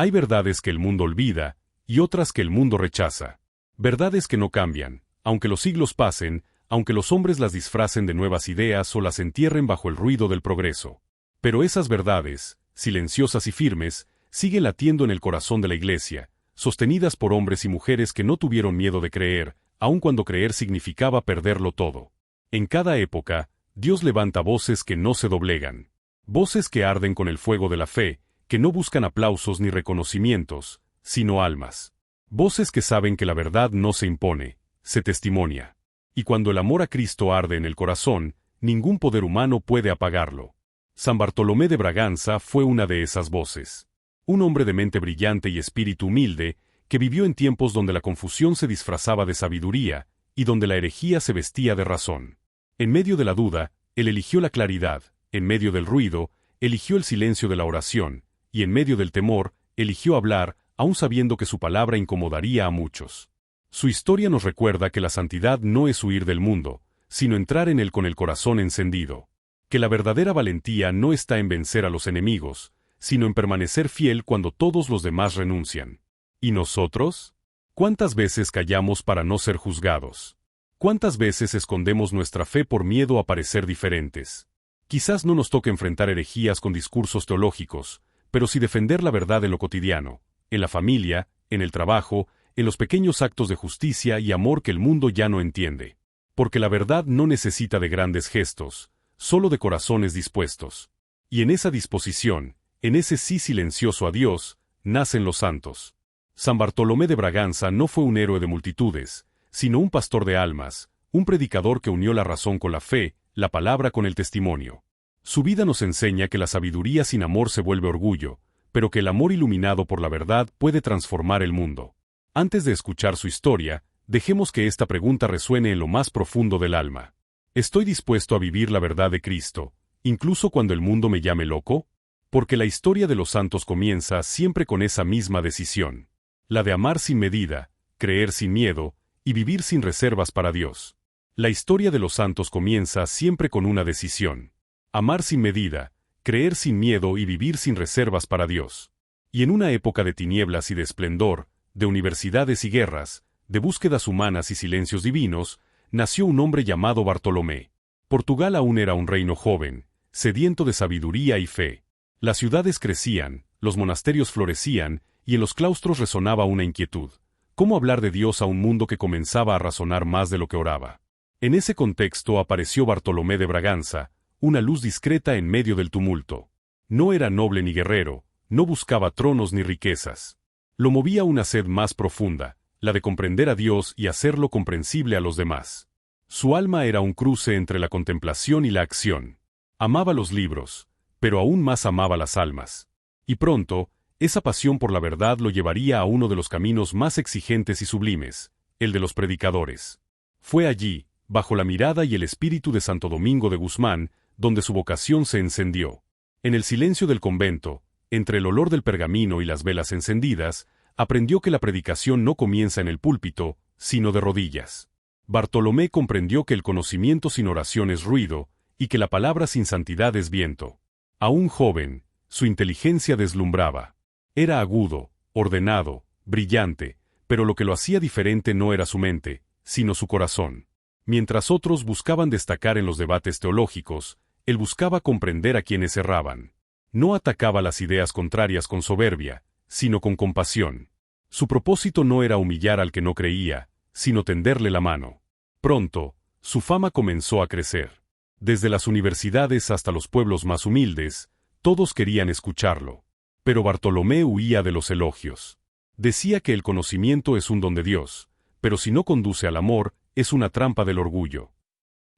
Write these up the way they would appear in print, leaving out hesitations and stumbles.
Hay verdades que el mundo olvida, y otras que el mundo rechaza. Verdades que no cambian, aunque los siglos pasen, aunque los hombres las disfracen de nuevas ideas o las entierren bajo el ruido del progreso. Pero esas verdades, silenciosas y firmes, siguen latiendo en el corazón de la Iglesia, sostenidas por hombres y mujeres que no tuvieron miedo de creer, aun cuando creer significaba perderlo todo. En cada época, Dios levanta voces que no se doblegan. Voces que arden con el fuego de la fe, que no buscan aplausos ni reconocimientos, sino almas. Voces que saben que la verdad no se impone, se testimonia. Y cuando el amor a Cristo arde en el corazón, ningún poder humano puede apagarlo. San Bartolomé de Braganza fue una de esas voces. Un hombre de mente brillante y espíritu humilde, que vivió en tiempos donde la confusión se disfrazaba de sabiduría, y donde la herejía se vestía de razón. En medio de la duda, él eligió la claridad, en medio del ruido, eligió el silencio de la oración, y en medio del temor, eligió hablar, aun sabiendo que su palabra incomodaría a muchos. Su historia nos recuerda que la santidad no es huir del mundo, sino entrar en él con el corazón encendido. Que la verdadera valentía no está en vencer a los enemigos, sino en permanecer fiel cuando todos los demás renuncian. ¿Y nosotros? ¿Cuántas veces callamos para no ser juzgados? ¿Cuántas veces escondemos nuestra fe por miedo a parecer diferentes? Quizás no nos toque enfrentar herejías con discursos teológicos, pero sí defender la verdad en lo cotidiano, en la familia, en el trabajo, en los pequeños actos de justicia y amor que el mundo ya no entiende. Porque la verdad no necesita de grandes gestos, solo de corazones dispuestos. Y en esa disposición, en ese sí silencioso a Dios, nacen los santos. San Bartolomé de Braganza no fue un héroe de multitudes, sino un pastor de almas, un predicador que unió la razón con la fe, la palabra con el testimonio. Su vida nos enseña que la sabiduría sin amor se vuelve orgullo, pero que el amor iluminado por la verdad puede transformar el mundo. Antes de escuchar su historia, dejemos que esta pregunta resuene en lo más profundo del alma. ¿Estoy dispuesto a vivir la verdad de Cristo, incluso cuando el mundo me llame loco? Porque la historia de los santos comienza siempre con esa misma decisión. La de amar sin medida, creer sin miedo, y vivir sin reservas para Dios. La historia de los santos comienza siempre con una decisión. Amar sin medida, creer sin miedo y vivir sin reservas para Dios. Y en una época de tinieblas y de esplendor, de universidades y guerras, de búsquedas humanas y silencios divinos, nació un hombre llamado Bartolomé. Portugal aún era un reino joven, sediento de sabiduría y fe. Las ciudades crecían, los monasterios florecían, y en los claustros resonaba una inquietud. ¿Cómo hablar de Dios a un mundo que comenzaba a razonar más de lo que oraba? En ese contexto apareció Bartolomé de Braganza, una luz discreta en medio del tumulto. No era noble ni guerrero, no buscaba tronos ni riquezas. Lo movía una sed más profunda, la de comprender a Dios y hacerlo comprensible a los demás. Su alma era un cruce entre la contemplación y la acción. Amaba los libros, pero aún más amaba las almas. Y pronto, esa pasión por la verdad lo llevaría a uno de los caminos más exigentes y sublimes, el de los predicadores. Fue allí, bajo la mirada y el espíritu de Santo Domingo de Guzmán, donde su vocación se encendió. En el silencio del convento, entre el olor del pergamino y las velas encendidas, aprendió que la predicación no comienza en el púlpito, sino de rodillas. Bartolomé comprendió que el conocimiento sin oración es ruido, y que la palabra sin santidad es viento. Aún joven, su inteligencia deslumbraba. Era agudo, ordenado, brillante, pero lo que lo hacía diferente no era su mente, sino su corazón. Mientras otros buscaban destacar en los debates teológicos, él buscaba comprender a quienes erraban. No atacaba las ideas contrarias con soberbia, sino con compasión. Su propósito no era humillar al que no creía, sino tenderle la mano. Pronto, su fama comenzó a crecer. Desde las universidades hasta los pueblos más humildes, todos querían escucharlo. Pero Bartolomé huía de los elogios. Decía que el conocimiento es un don de Dios, pero si no conduce al amor, es una trampa del orgullo.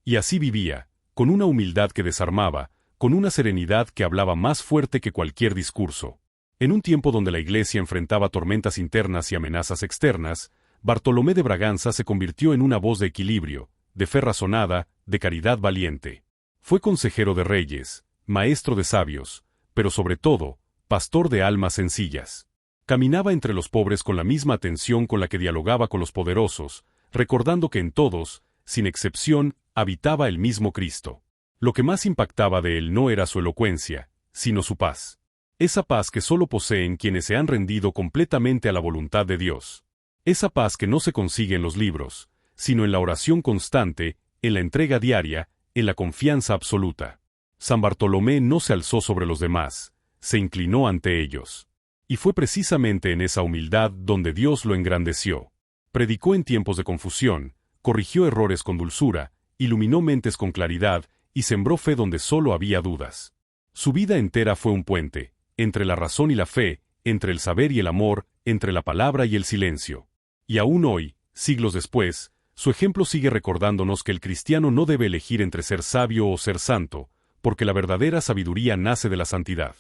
Y así vivía, con una humildad que desarmaba, con una serenidad que hablaba más fuerte que cualquier discurso. En un tiempo donde la Iglesia enfrentaba tormentas internas y amenazas externas, Bartolomé de Braganza se convirtió en una voz de equilibrio, de fe razonada, de caridad valiente. Fue consejero de reyes, maestro de sabios, pero sobre todo, pastor de almas sencillas. Caminaba entre los pobres con la misma atención con la que dialogaba con los poderosos, recordando que en todos, sin excepción, habitaba el mismo Cristo. Lo que más impactaba de él no era su elocuencia, sino su paz. Esa paz que solo poseen quienes se han rendido completamente a la voluntad de Dios. Esa paz que no se consigue en los libros, sino en la oración constante, en la entrega diaria, en la confianza absoluta. San Bartolomé no se alzó sobre los demás, se inclinó ante ellos. Y fue precisamente en esa humildad donde Dios lo engrandeció. Predicó en tiempos de confusión, corrigió errores con dulzura, iluminó mentes con claridad y sembró fe donde solo había dudas. Su vida entera fue un puente, entre la razón y la fe, entre el saber y el amor, entre la palabra y el silencio. Y aún hoy, siglos después, su ejemplo sigue recordándonos que el cristiano no debe elegir entre ser sabio o ser santo, porque la verdadera sabiduría nace de la santidad.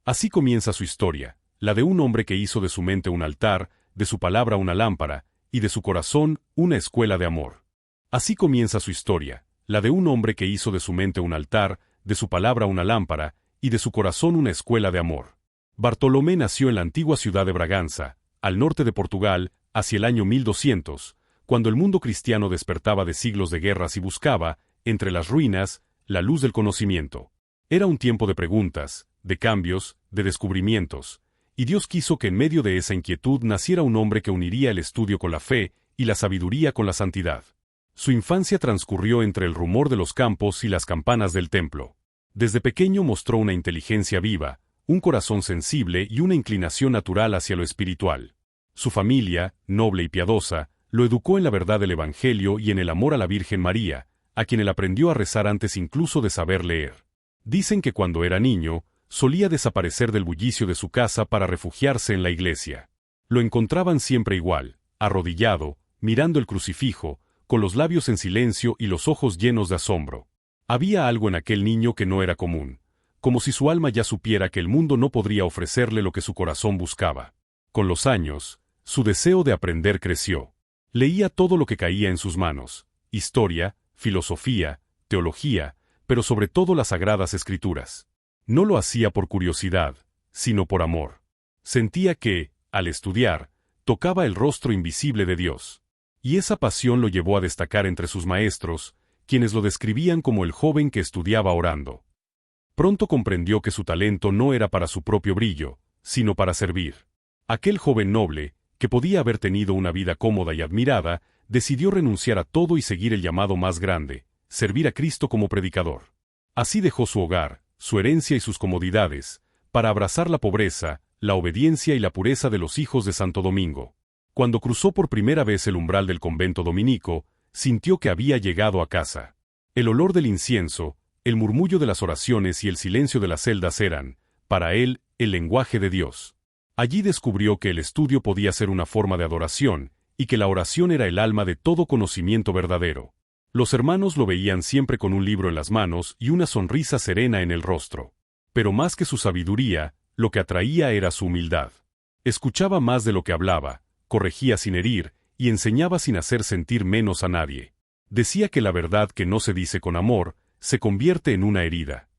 Así comienza su historia, la de un hombre que hizo de su mente un altar, de su palabra una lámpara, y de su corazón una escuela de amor. Así comienza su historia, la de un hombre que hizo de su mente un altar, de su palabra una lámpara, y de su corazón una escuela de amor. Bartolomé nació en la antigua ciudad de Braganza, al norte de Portugal, hacia el año 1200, cuando el mundo cristiano despertaba de siglos de guerras y buscaba, entre las ruinas, la luz del conocimiento. Era un tiempo de preguntas, de cambios, de descubrimientos, y Dios quiso que en medio de esa inquietud naciera un hombre que uniría el estudio con la fe y la sabiduría con la santidad. Su infancia transcurrió entre el rumor de los campos y las campanas del templo. Desde pequeño mostró una inteligencia viva, un corazón sensible y una inclinación natural hacia lo espiritual. Su familia, noble y piadosa, lo educó en la verdad del Evangelio y en el amor a la Virgen María, a quien él aprendió a rezar antes incluso de saber leer. Dicen que cuando era niño, solía desaparecer del bullicio de su casa para refugiarse en la iglesia. Lo encontraban siempre igual, arrodillado, mirando el crucifijo, con los labios en silencio y los ojos llenos de asombro. Había algo en aquel niño que no era común, como si su alma ya supiera que el mundo no podría ofrecerle lo que su corazón buscaba. Con los años, su deseo de aprender creció. Leía todo lo que caía en sus manos, historia, filosofía, teología, pero sobre todo las sagradas escrituras. No lo hacía por curiosidad, sino por amor. Sentía que, al estudiar, tocaba el rostro invisible de Dios. Y esa pasión lo llevó a destacar entre sus maestros, quienes lo describían como el joven que estudiaba orando. Pronto comprendió que su talento no era para su propio brillo, sino para servir. Aquel joven noble, que podía haber tenido una vida cómoda y admirada, decidió renunciar a todo y seguir el llamado más grande, servir a Cristo como predicador. Así dejó su hogar, su herencia y sus comodidades, para abrazar la pobreza, la obediencia y la pureza de los hijos de Santo Domingo. Cuando cruzó por primera vez el umbral del convento dominico, sintió que había llegado a casa. El olor del incienso, el murmullo de las oraciones y el silencio de las celdas eran, para él, el lenguaje de Dios. Allí descubrió que el estudio podía ser una forma de adoración, y que la oración era el alma de todo conocimiento verdadero. Los hermanos lo veían siempre con un libro en las manos y una sonrisa serena en el rostro. Pero más que su sabiduría, lo que atraía era su humildad. Escuchaba más de lo que hablaba, corregía sin herir, y enseñaba sin hacer sentir menos a nadie. Decía que la verdad que no se dice con amor, se convierte en una herida.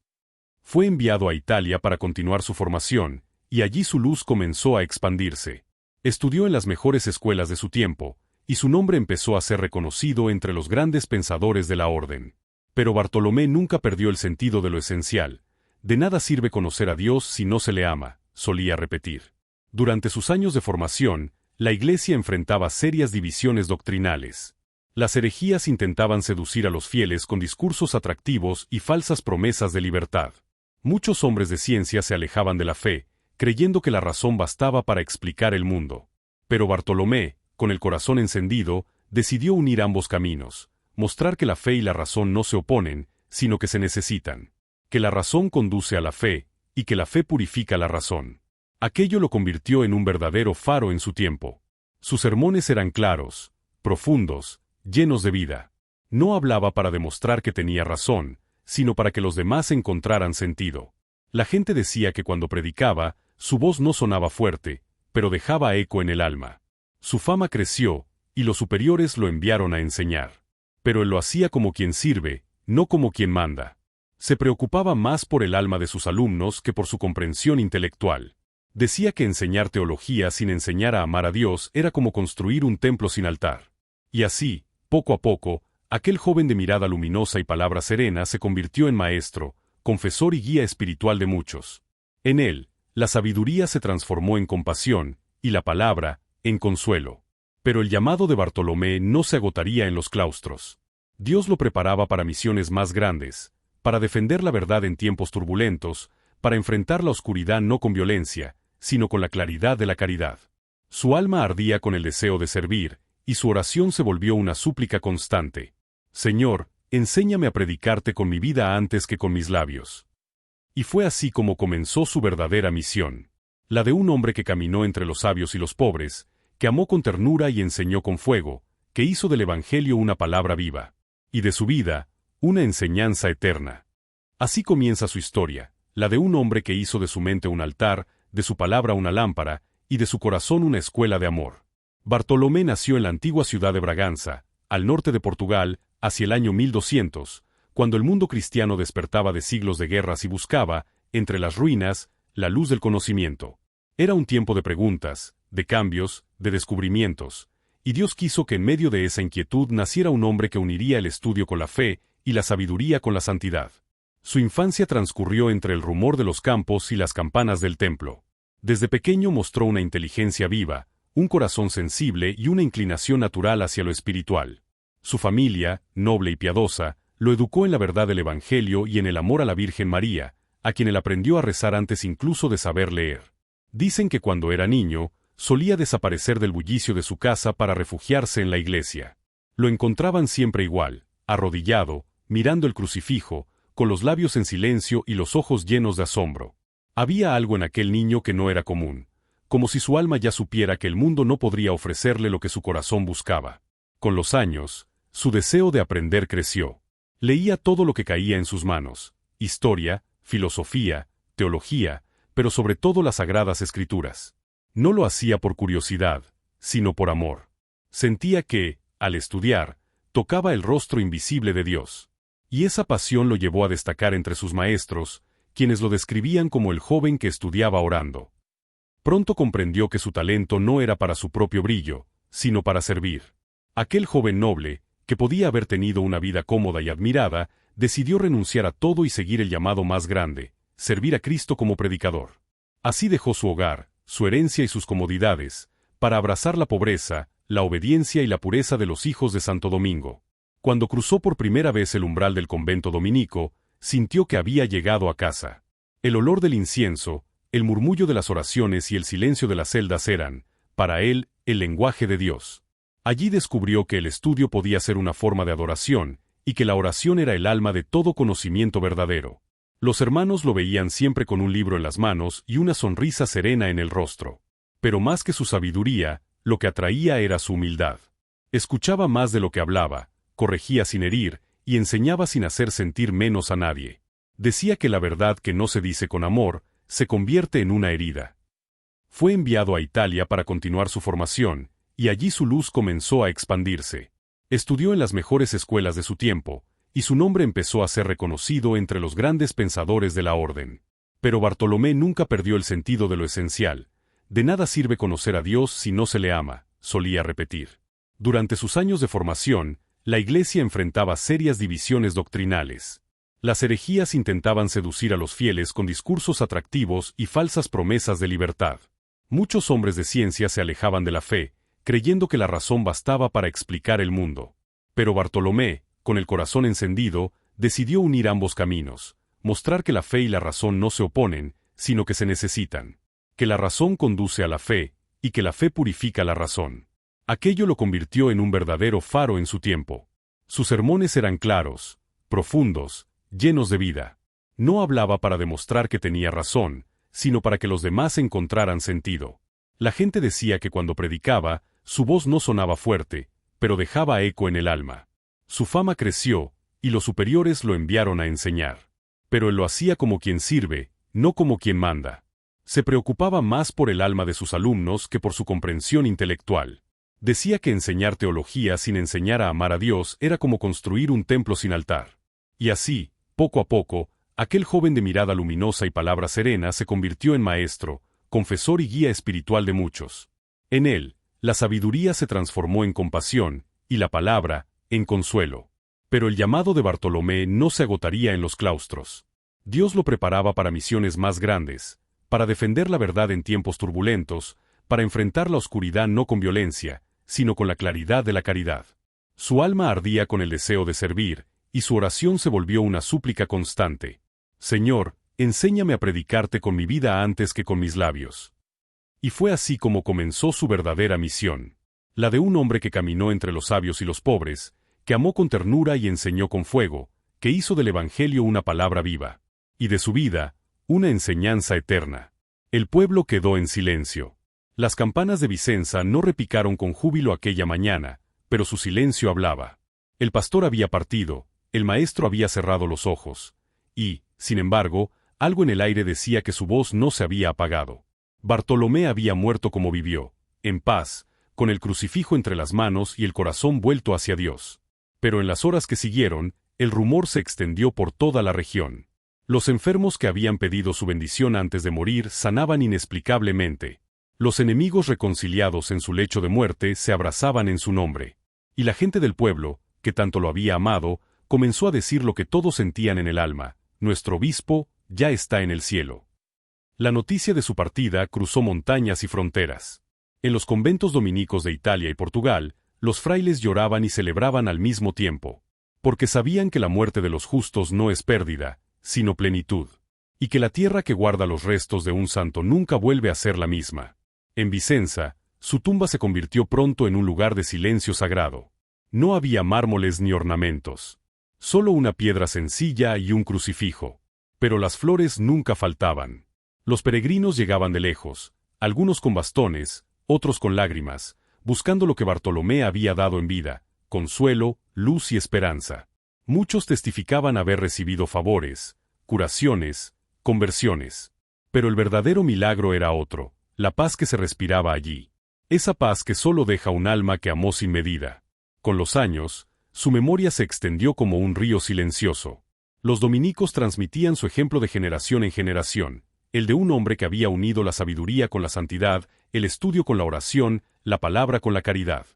Fue enviado a Italia para continuar su formación, y allí su luz comenzó a expandirse. Estudió en las mejores escuelas de su tiempo, y su nombre empezó a ser reconocido entre los grandes pensadores de la orden. Pero Bartolomé nunca perdió el sentido de lo esencial. De nada sirve conocer a Dios si no se le ama, solía repetir. Durante sus años de formación, la Iglesia enfrentaba serias divisiones doctrinales. Las herejías intentaban seducir a los fieles con discursos atractivos y falsas promesas de libertad. Muchos hombres de ciencia se alejaban de la fe, creyendo que la razón bastaba para explicar el mundo. Pero Bartolomé, con el corazón encendido, decidió unir ambos caminos, mostrar que la fe y la razón no se oponen, sino que se necesitan, que la razón conduce a la fe, y que la fe purifica la razón. Aquello lo convirtió en un verdadero faro en su tiempo. Sus sermones eran claros, profundos, llenos de vida. No hablaba para demostrar que tenía razón, sino para que los demás encontraran sentido. La gente decía que cuando predicaba, su voz no sonaba fuerte, pero dejaba eco en el alma. Su fama creció, y los superiores lo enviaron a enseñar. Pero él lo hacía como quien sirve, no como quien manda. Se preocupaba más por el alma de sus alumnos que por su comprensión intelectual. Decía que enseñar teología sin enseñar a amar a Dios era como construir un templo sin altar. Y así, poco a poco, aquel joven de mirada luminosa y palabra serena se convirtió en maestro, confesor y guía espiritual de muchos. En él, La sabiduría se transformó en compasión, y la palabra, en consuelo. Pero el llamado de Bartolomé no se agotaría en los claustros. Dios lo preparaba para misiones más grandes, para defender la verdad en tiempos turbulentos, para enfrentar la oscuridad no con violencia, sino con la claridad de la caridad. Su alma ardía con el deseo de servir, y su oración se volvió una súplica constante. Señor, enséñame a predicarte con mi vida antes que con mis labios. Y fue así como comenzó su verdadera misión. La de un hombre que caminó entre los sabios y los pobres, que amó con ternura y enseñó con fuego, que hizo del Evangelio una palabra viva. Y de su vida, una enseñanza eterna. Así comienza su historia, la de un hombre que hizo de su mente un altar, de su palabra una lámpara, y de su corazón una escuela de amor. Bartolomé nació en la antigua ciudad de Braganza, al norte de Portugal, hacia el año 1200, cuando el mundo cristiano despertaba de siglos de guerras y buscaba, entre las ruinas, la luz del conocimiento. Era un tiempo de preguntas, de cambios, de descubrimientos, y Dios quiso que en medio de esa inquietud naciera un hombre que uniría el estudio con la fe y la sabiduría con la santidad. Su infancia transcurrió entre el rumor de los campos y las campanas del templo. Desde pequeño mostró una inteligencia viva, un corazón sensible y una inclinación natural hacia lo espiritual. Su familia, noble y piadosa, lo educó en la verdad del Evangelio y en el amor a la Virgen María, a quien él aprendió a rezar antes incluso de saber leer. Dicen que cuando era niño, solía desaparecer del bullicio de su casa para refugiarse en la iglesia. Lo encontraban siempre igual, arrodillado, mirando el crucifijo, con los labios en silencio y los ojos llenos de asombro. Había algo en aquel niño que no era común, como si su alma ya supiera que el mundo no podría ofrecerle lo que su corazón buscaba. Con los años, su deseo de aprender creció. Leía todo lo que caía en sus manos, historia, filosofía, teología, pero sobre todo las sagradas escrituras. No lo hacía por curiosidad, sino por amor. Sentía que, al estudiar, tocaba el rostro invisible de Dios. Y esa pasión lo llevó a destacar entre sus maestros, quienes lo describían como el joven que estudiaba orando. Pronto comprendió que su talento no era para su propio brillo, sino para servir. Aquel joven noble, que podía haber tenido una vida cómoda y admirada, decidió renunciar a todo y seguir el llamado más grande, servir a Cristo como predicador. Así dejó su hogar, su herencia y sus comodidades, para abrazar la pobreza, la obediencia y la pureza de los hijos de Santo Domingo. Cuando cruzó por primera vez el umbral del convento dominico, sintió que había llegado a casa. El olor del incienso, el murmullo de las oraciones y el silencio de las celdas eran, para él, el lenguaje de Dios. Allí descubrió que el estudio podía ser una forma de adoración, y que la oración era el alma de todo conocimiento verdadero. Los hermanos lo veían siempre con un libro en las manos y una sonrisa serena en el rostro. Pero más que su sabiduría, lo que atraía era su humildad. Escuchaba más de lo que hablaba, corregía sin herir, y enseñaba sin hacer sentir menos a nadie. Decía que la verdad que no se dice con amor, se convierte en una herida. Fue enviado a Italia para continuar su formación, y allí su luz comenzó a expandirse. Estudió en las mejores escuelas de su tiempo, y su nombre empezó a ser reconocido entre los grandes pensadores de la orden. Pero Bartolomé nunca perdió el sentido de lo esencial. De nada sirve conocer a Dios si no se le ama, solía repetir. Durante sus años de formación, la Iglesia enfrentaba serias divisiones doctrinales. Las herejías intentaban seducir a los fieles con discursos atractivos y falsas promesas de libertad. Muchos hombres de ciencia se alejaban de la fe, creyendo que la razón bastaba para explicar el mundo. Pero Bartolomé, con el corazón encendido, decidió unir ambos caminos, mostrar que la fe y la razón no se oponen, sino que se necesitan, que la razón conduce a la fe, y que la fe purifica la razón. Aquello lo convirtió en un verdadero faro en su tiempo. Sus sermones eran claros, profundos, llenos de vida. No hablaba para demostrar que tenía razón, sino para que los demás encontraran sentido. La gente decía que cuando predicaba, su voz no sonaba fuerte, pero dejaba eco en el alma. Su fama creció, y los superiores lo enviaron a enseñar. Pero él lo hacía como quien sirve, no como quien manda. Se preocupaba más por el alma de sus alumnos que por su comprensión intelectual. Decía que enseñar teología sin enseñar a amar a Dios era como construir un templo sin altar. Y así, poco a poco, aquel joven de mirada luminosa y palabra serena se convirtió en maestro, confesor y guía espiritual de muchos. En él, la sabiduría se transformó en compasión, y la palabra, en consuelo. Pero el llamado de Bartolomé no se agotaría en los claustros. Dios lo preparaba para misiones más grandes, para defender la verdad en tiempos turbulentos, para enfrentar la oscuridad no con violencia, sino con la claridad de la caridad. Su alma ardía con el deseo de servir, y su oración se volvió una súplica constante. Señor, enséñame a predicarte con mi vida antes que con mis labios. Y fue así como comenzó su verdadera misión. La de un hombre que caminó entre los sabios y los pobres, que amó con ternura y enseñó con fuego, que hizo del Evangelio una palabra viva, y de su vida, una enseñanza eterna. El pueblo quedó en silencio. Las campanas de Vicenza no repicaron con júbilo aquella mañana, pero su silencio hablaba. El pastor había partido, el maestro había cerrado los ojos, y, sin embargo, algo en el aire decía que su voz no se había apagado. Bartolomé había muerto como vivió, en paz, con el crucifijo entre las manos y el corazón vuelto hacia Dios. Pero en las horas que siguieron, el rumor se extendió por toda la región. Los enfermos que habían pedido su bendición antes de morir sanaban inexplicablemente. Los enemigos reconciliados en su lecho de muerte se abrazaban en su nombre. Y la gente del pueblo, que tanto lo había amado, comenzó a decir lo que todos sentían en el alma: nuestro obispo ya está en el cielo. La noticia de su partida cruzó montañas y fronteras. En los conventos dominicos de Italia y Portugal, los frailes lloraban y celebraban al mismo tiempo, porque sabían que la muerte de los justos no es pérdida, sino plenitud, y que la tierra que guarda los restos de un santo nunca vuelve a ser la misma. En Vicenza, su tumba se convirtió pronto en un lugar de silencio sagrado. No había mármoles ni ornamentos, solo una piedra sencilla y un crucifijo. Pero las flores nunca faltaban. Los peregrinos llegaban de lejos, algunos con bastones, otros con lágrimas, buscando lo que Bartolomé había dado en vida: consuelo, luz y esperanza. Muchos testificaban haber recibido favores, curaciones, conversiones. Pero el verdadero milagro era otro: la paz que se respiraba allí. Esa paz que solo deja un alma que amó sin medida. Con los años, su memoria se extendió como un río silencioso. Los dominicos transmitían su ejemplo de generación en generación, el de un hombre que había unido la sabiduría con la santidad, el estudio con la oración, la palabra con la caridad.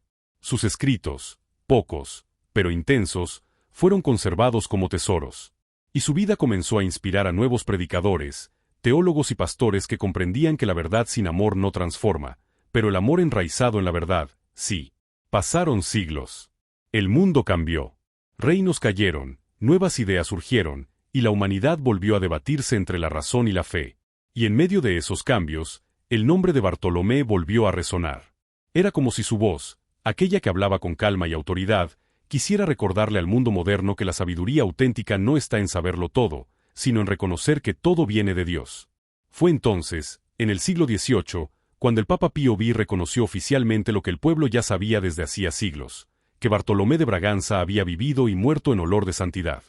Sus escritos, pocos, pero intensos, fueron conservados como tesoros. Y su vida comenzó a inspirar a nuevos predicadores, teólogos y pastores que comprendían que la verdad sin amor no transforma, pero el amor enraizado en la verdad, sí. Pasaron siglos. El mundo cambió. Reinos cayeron, nuevas ideas surgieron, y la humanidad volvió a debatirse entre la razón y la fe. Y en medio de esos cambios, el nombre de Bartolomé volvió a resonar. Era como si su voz, aquella que hablaba con calma y autoridad, quisiera recordarle al mundo moderno que la sabiduría auténtica no está en saberlo todo, sino en reconocer que todo viene de Dios. Fue entonces, en el siglo XVIII, cuando el Papa Pío X reconoció oficialmente lo que el pueblo ya sabía desde hacía siglos: que Bartolomé de Braganza había vivido y muerto en olor de santidad.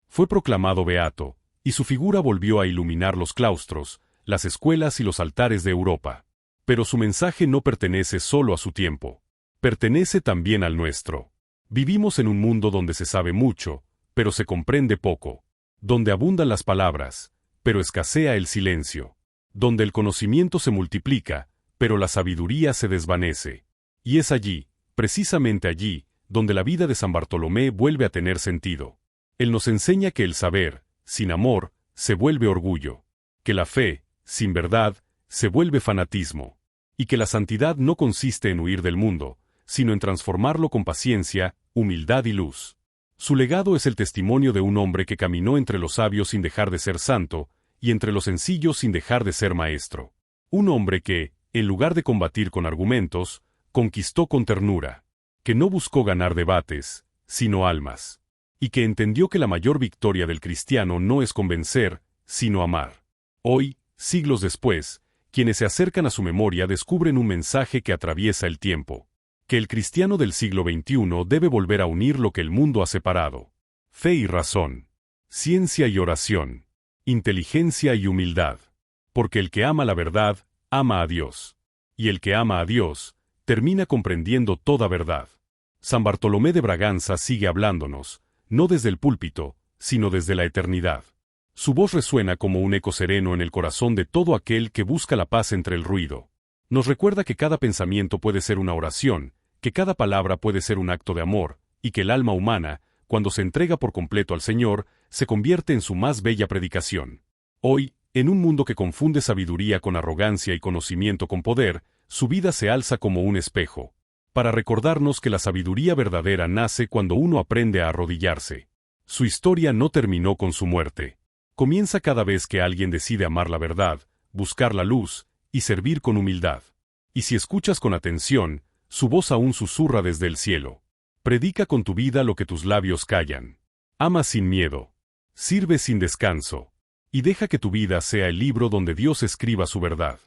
Fue proclamado beato, y su figura volvió a iluminar los claustros, las escuelas y los altares de Europa. Pero su mensaje no pertenece solo a su tiempo. Pertenece también al nuestro. Vivimos en un mundo donde se sabe mucho, pero se comprende poco. Donde abundan las palabras, pero escasea el silencio. Donde el conocimiento se multiplica, pero la sabiduría se desvanece. Y es allí, precisamente allí, donde la vida de San Bartolomé vuelve a tener sentido. Él nos enseña que el saber, sin amor, se vuelve orgullo. Que la fe, sin verdad, se vuelve fanatismo. Y que la santidad no consiste en huir del mundo, sino en transformarlo con paciencia, humildad y luz. Su legado es el testimonio de un hombre que caminó entre los sabios sin dejar de ser santo, y entre los sencillos sin dejar de ser maestro. Un hombre que, en lugar de combatir con argumentos, conquistó con ternura. Que no buscó ganar debates, sino almas. Y que entendió que la mayor victoria del cristiano no es convencer, sino amar. Hoy, siglos después, quienes se acercan a su memoria descubren un mensaje que atraviesa el tiempo. Que el cristiano del siglo XXI debe volver a unir lo que el mundo ha separado: fe y razón, ciencia y oración, inteligencia y humildad. Porque el que ama la verdad, ama a Dios. Y el que ama a Dios, termina comprendiendo toda verdad. San Bartolomé de Braganza sigue hablándonos, no desde el púlpito, sino desde la eternidad. Su voz resuena como un eco sereno en el corazón de todo aquel que busca la paz entre el ruido. Nos recuerda que cada pensamiento puede ser una oración, que cada palabra puede ser un acto de amor, y que el alma humana, cuando se entrega por completo al Señor, se convierte en su más bella predicación. Hoy, En un mundo que confunde sabiduría con arrogancia y conocimiento con poder, su vida se alza como un espejo, para recordarnos que la sabiduría verdadera nace cuando uno aprende a arrodillarse. Su historia no terminó con su muerte. Comienza cada vez que alguien decide amar la verdad, buscar la luz y servir con humildad. Y si escuchas con atención, su voz aún susurra desde el cielo. Predica con tu vida lo que tus labios callan. Ama sin miedo. Sirve sin descanso. Y deja que tu vida sea el libro donde Dios escriba su verdad.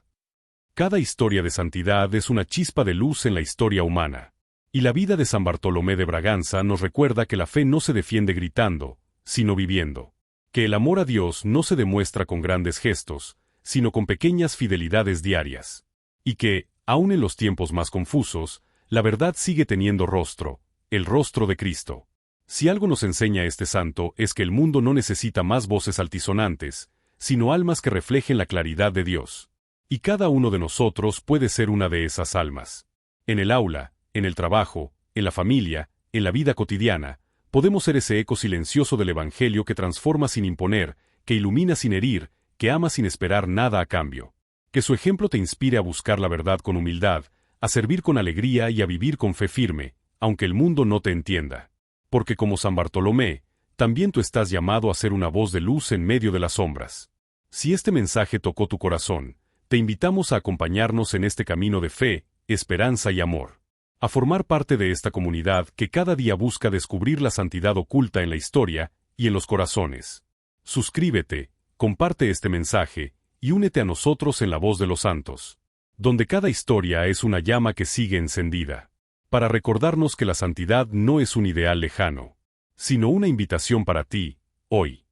Cada historia de santidad es una chispa de luz en la historia humana. Y la vida de San Bartolomé de Braganza nos recuerda que la fe no se defiende gritando, sino viviendo. Que el amor a Dios no se demuestra con grandes gestos, sino con pequeñas fidelidades diarias. Y que, aun en los tiempos más confusos, la verdad sigue teniendo rostro, el rostro de Cristo. Si algo nos enseña este santo es que el mundo no necesita más voces altisonantes, sino almas que reflejen la claridad de Dios. Y cada uno de nosotros puede ser una de esas almas. En el aula, en el trabajo, en la familia, en la vida cotidiana, podemos ser ese eco silencioso del Evangelio que transforma sin imponer, que ilumina sin herir, que ama sin esperar nada a cambio. Que su ejemplo te inspire a buscar la verdad con humildad, a servir con alegría y a vivir con fe firme, aunque el mundo no te entienda. Porque como San Bartolomé, también tú estás llamado a ser una voz de luz en medio de las sombras. Si este mensaje tocó tu corazón, te invitamos a acompañarnos en este camino de fe, esperanza y amor. A formar parte de esta comunidad que cada día busca descubrir la santidad oculta en la historia y en los corazones. Suscríbete, comparte este mensaje, y únete a nosotros en la voz de los santos, donde cada historia es una llama que sigue encendida, para recordarnos que la santidad no es un ideal lejano, sino una invitación para ti, hoy.